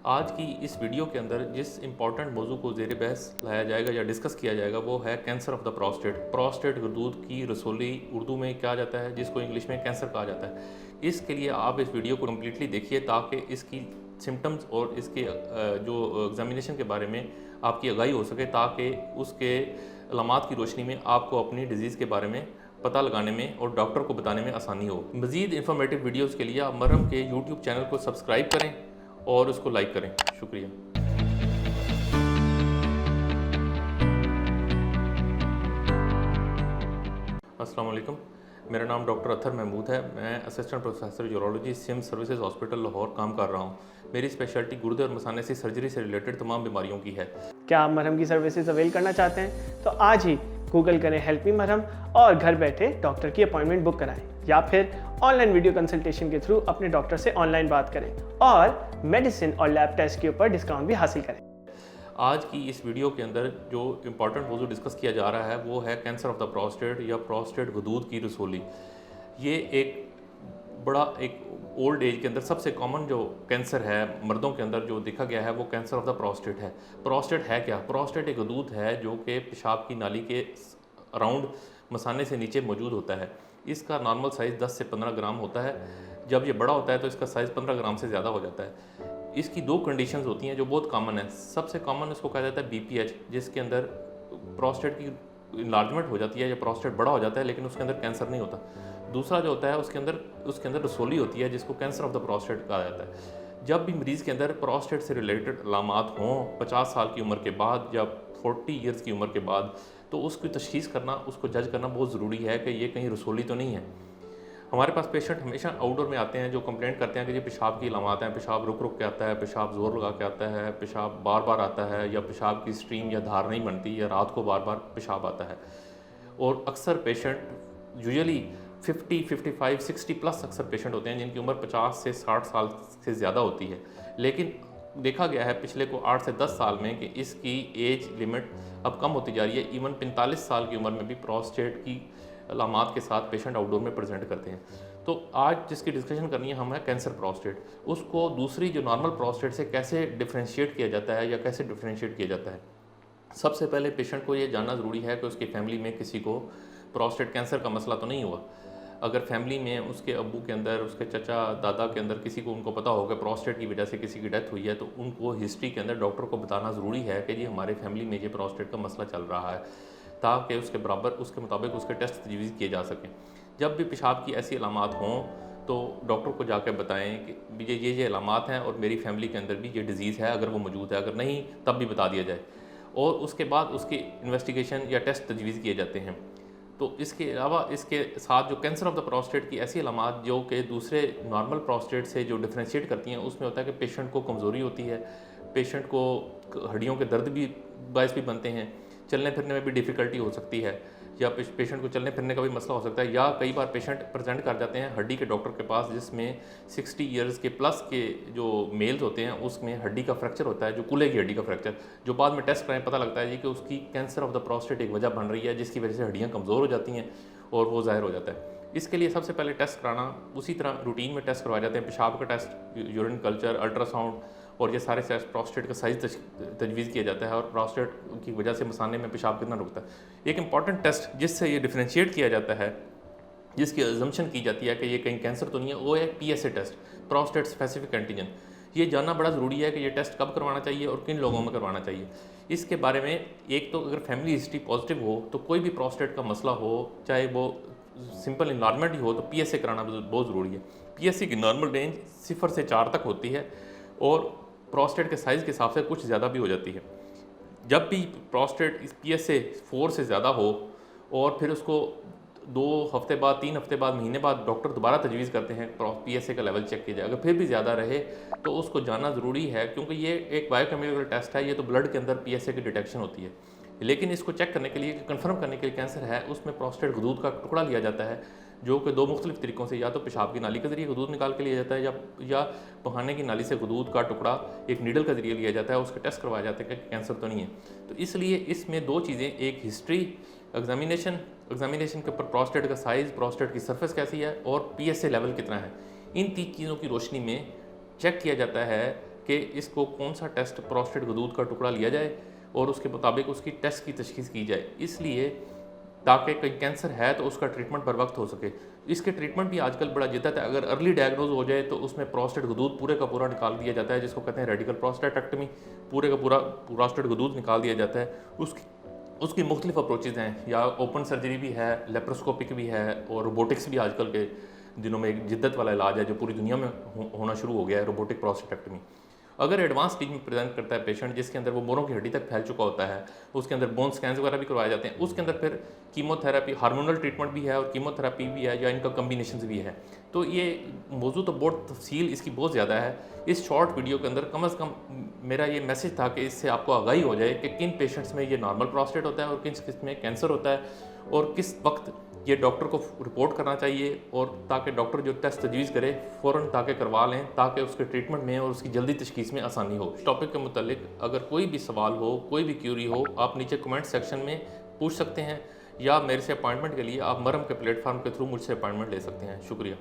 आज की इस वीडियो के अंदर जिस इम्पॉर्टेंट मौजू को ज़ेर बहस लाया जाएगा या डिस्कस किया जाएगा वो है cancer of the prostate. Prostate गरदूद की रसोली उर्दू में कहा जाता है, जिसको इंग्लिश में कैंसर कहा जाता है। इसके लिए आप इस वीडियो को कम्प्लीटली देखिए ताकि इसकी सिम्टम्स और इसके जो एग्जामिनेशन के बारे में आपकी आगाही हो सके, ताकि उसके अलामात की रोशनी में आपको अपनी डिजीज़ के बारे में पता लगाने में और डॉक्टर को बताने में आसानी हो। मज़ीद इंफॉर्मेटिव वीडियोज़ के लिए आप मरहम के यूट्यूब चैनल को सब्सक्राइब करें और उसको लाइक करें। शुक्रिया। अस्सलाम वालेकुम, मेरा नाम डॉक्टर अत्तर महमूद है। मैं assistant professor urology SIMS services hospital Lahore काम कर रहा हूँ। मेरी स्पेशलिटी गुर्दे और मसाने से सर्जरी से रिलेटेड तमाम बीमारियों की है। क्या आप मरहम की सर्विसेज अवेल करना चाहते हैं तो आज ही गूगल करें हेल्प मी मरहम और घर बैठे डॉक्टर की अपॉइंटमेंट बुक कराएं, या फिर ऑनलाइन वीडियो कंसल्टेशन के थ्रू अपने डॉक्टर से ऑनलाइन बात करें और मेडिसिन और लैब टेस्ट के ऊपर डिस्काउंट भी हासिल करें। आज की इस वीडियो के अंदर जो इम्पॉर्टेंट मौजू डिस्कस किया जा रहा है वो है कैंसर ऑफ द प्रोस्टेट या प्रोस्टेट गदूद की रसोली। ये एक ओल्ड एज के अंदर सबसे कॉमन जो कैंसर है मर्दों के अंदर जो देखा गया है वो कैंसर ऑफ द प्रोस्टेट है। प्रोस्टेट है क्या? प्रोस्टेट एक गदूद है जो कि पेशाब की नाली के अराउंड मसाने से नीचे मौजूद होता है। इसका नॉर्मल साइज़ 10 से 15 ग्राम होता है। जब ये बड़ा होता है तो इसका साइज़ 15 ग्राम से ज़्यादा हो जाता है। इसकी दो कंडीशंस होती हैं जो बहुत कॉमन है। सबसे कॉमन इसको कहा जाता है BPH, जिसके अंदर प्रोस्टेट की इन्लार्जमेंट हो जाती है या प्रोस्टेट बड़ा हो जाता है लेकिन उसके अंदर कैंसर नहीं होता। दूसरा जो होता है उसके अंदर रसोली होती है जिसको कैंसर ऑफ द प्रोस्टेट कहा जाता है। जब भी मरीज़ के अंदर प्रोस्टेट से रिलेटेड अलामात हों 50 साल की उम्र के बाद या 40 ईयर्स की उम्र के बाद, तो उसकी तशख़ीस करना, उसको जज करना बहुत ज़रूरी है कि ये कहीं रसोली तो नहीं है। हमारे पास पेशेंट हमेशा आउटडोर में आते हैं जो कंप्लेंट करते हैं कि ये पेशाब की अलामात हैं, पेशाब रुक रुक के आता है, पेशाब ज़ोर लगा के आता है, पेशाब बार बार आता है, या पेशाब की स्ट्रीम या धार नहीं बनती, या रात को बार बार पेशाब आता है। और अक्सर पेशेंट यूजुअली 50, 55, 60 प्लस अक्सर पेशेंट होते हैं जिनकी उम्र 50 से 60 साल से ज़्यादा होती है। लेकिन देखा गया है पिछले 8 से 10 साल में कि इसकी एज लिमिट अब कम होती जा रही है। इवन 45 साल की उम्र में भी प्रोस्टेट की अलामात के साथ पेशेंट आउटडोर में प्रेजेंट करते हैं। तो आज जिसकी डिस्कशन करनी है हम है कैंसर प्रोस्टेट। उसको दूसरी जो नॉर्मल प्रोस्टेट से कैसे डिफ्रेंशिएट किया जाता है या कैसे डिफ्रेंशिएट किया जाता है। सबसे पहले पेशेंट को ये जानना ज़रूरी है कि उसकी फैमिली में किसी को प्रोस्टेट कैंसर का मसला तो नहीं हुआ। अगर फैमिली में उसके अब्बू के अंदर, उसके चचा दादा के अंदर किसी को उनको पता होगा प्रोस्टेट की वजह से किसी की डेथ हुई है, तो उनको हिस्ट्री के अंदर डॉक्टर को बताना ज़रूरी है कि जी हमारे फैमिली में ये प्रोस्टेट का मसला चल रहा है, ताकि उसके मुताबिक उसके टेस्ट तजवीज़ किए जा सकें। जब भी पेशाब की ऐसी अलामात हों तो डॉक्टर को जाकर बताएं कि ये अलामात हैं और मेरी फैमिली के अंदर भी ये डिज़ीज़ है, अगर वो मौजूद है, अगर नहीं तब भी बता दिया जाए। और उसके बाद उसकी इन्वेस्टिगेशन या टेस्ट तजवीज़ किए जाते हैं। तो इसके अलावा इसके साथ जो कैंसर ऑफ द प्रोस्टेट की ऐसी अलामात जो कि दूसरे नॉर्मल प्रोस्टेट से जो डिफ्रेंशिएट करती हैं, उसमें होता है कि पेशेंट को कमज़ोरी होती है, पेशेंट को हड्डियों के दर्द भी बायस भी बनते हैं, चलने फिरने में भी डिफ़िकल्टी हो सकती है, या पेशेंट को चलने फिरने का भी मसला हो सकता है। या कई बार पेशेंट प्रेजेंट कर जाते हैं हड्डी के डॉक्टर के पास जिसमें 60 ईयर्स के प्लस के जो मेल्स होते हैं उसमें हड्डी का फ्रैक्चर होता है, जो कूल्हे की हड्डी का फ्रैक्चर, जो बाद में टेस्ट कराएं पता लगता है जी कि उसकी कैंसर ऑफ द प्रोस्टेट एक वजह बन रही है जिसकी वजह से हड्डियाँ कमज़ोर हो जाती हैं और वो ज़ाहिर हो जाता है। इसके लिए सबसे पहले टेस्ट कराना, उसी तरह रूटीन में टेस्ट करवाए जाते हैं। पेशाब का टेस्ट, यूरिन कल्चर, अल्ट्रासाउंड और ये सारे टेस्ट, प्रोस्टेट का साइज़ तजवीज़ किया जाता है और प्रोस्टेट की वजह से मसाने में पेशाब कितना रुकता है। एक इंपॉर्टेंट टेस्ट जिससे ये डिफ्रेंशिएट किया जाता है, जिसकी अजम्पशन की जाती है कि ये कहीं कैंसर तो नहीं है, वो है PSA test, prostate specific antigen. ये जानना बड़ा ज़रूरी है कि ये टेस्ट कब करवाना चाहिए और किन लोगों में करवाना चाहिए। इसके बारे में एक तो अगर फैमिली हिस्ट्री पॉजिटिव हो तो कोई भी प्रोस्टेट का मसला हो, चाहे वो सिंपल इन्वायरमेंट ही हो, तो PSA कराना बहुत ज़रूरी है। PSA की नॉर्मल रेंज 0 से 4 तक होती है और प्रोस्टेट के साइज़ के हिसाब से कुछ ज़्यादा भी हो जाती है। जब भी प्रोस्टेट इस PSA 4 से ज़्यादा हो और फिर उसको 2 हफ्ते बाद, 3 हफ्ते बाद, महीने बाद डॉक्टर दोबारा तजवीज़ करते हैं PSA का लेवल चेक किया जाए। अगर फिर भी ज़्यादा रहे तो उसको जानना ज़रूरी है, क्योंकि ये एक बायोकेमिकल टेस्ट है, ये तो ब्लड के अंदर PSA की डिटेक्शन होती है। लेकिन इसको चेक करने के लिए, कंफर्म करने के लिए कैंसर है, उसमें प्रोस्टेट गदूद का टुकड़ा लिया जाता है जो कि 2 मुख्तलिफ तरीक़ों से, या तो पेशाब की नाली के ज़रिए गदूद निकाल के लिया जाता है या पखाने की नाली से गदूद का टुकड़ा एक नीडल के ज़रिए लिया जाता है। उसके टेस्ट करवाए जाते हैं कि कैंसर तो नहीं है। तो इसलिए इसमें 2 चीज़ें, एक हिस्ट्री, एग्जामिनेशन के ऊपर प्रोस्टेट का साइज़, प्रोस्टेट की सरफेस कैसी है और PSA लेवल कितना है, इन 3 चीज़ों की रोशनी में चेक किया जाता है कि इसको कौन सा टेस्ट प्रोस्टेट गदूद का टुकड़ा लिया जाए और उसके मुताबिक उसकी टेस्ट की तशखीस की जाए, इसलिए ताकि कहीं कैंसर है तो उसका ट्रीटमेंट बर वक्त हो सके। इसके ट्रीटमेंट भी आजकल बड़ा जिद्दत है। अगर अर्ली डायग्नोज हो जाए तो उसमें प्रोस्टेट गदूद पूरे का पूरा निकाल दिया जाता है, जिसको कहते हैं रेडिकल प्रोस्टेटेक्टमी, पूरे का पूरा प्रोस्टेट गदूद निकाल दिया जाता है। उसकी मुख्तलिफ अप्रोचेज़ हैं, या ओपन सर्जरी भी है, लेप्रोस्कोपिक भी है, और रोबोटिक्स भी आजकल के दिनों में एक जिद्दत वाला इलाज है जो पूरी दुनिया में होना शुरू हो गया है, रोबोटिक प्रोस्टेटेक्टमी। अगर एडवांस स्टेज में प्रेजेंट करता है पेशेंट, जिसके अंदर वो मोरों की हड्डी तक फैल चुका होता है, उसके अंदर बोन स्कैन्स वगैरह भी करवाए जाते हैं, उसके अंदर फिर कीमोथेरेपी, हार्मोनल ट्रीटमेंट भी है और कीमोथेरेपी भी है, या इनका कम्बिनेशन भी है। तो ये मौजूद तो बहुत तफसील इसकी बहुत ज़्यादा है। इस शॉर्ट वीडियो के अंदर कम से कम मेरा ये मैसेज था कि इससे आपको आगाही हो जाए कि किन पेशेंट्स में ये नॉर्मल प्रोस्टेट होता है और किस में कैंसर होता है, और किस वक्त ये डॉक्टर को रिपोर्ट करना चाहिए, और ताकि डॉक्टर जो टेस्ट तजवीज़ करे फ़ौरन ताकि करवा लें, ताकि उसके ट्रीटमेंट में और उसकी जल्दी तशखीस में आसानी हो। इस टॉपिक के मुतालिक अगर कोई भी सवाल हो, कोई भी क्यूरी हो, आप नीचे कमेंट सेक्शन में पूछ सकते हैं, या मेरे से अपॉइंटमेंट के लिए आप मरहम के प्लेटफॉर्म के थ्रू मुझसे अपॉइंटमेंट ले सकते हैं। शुक्रिया।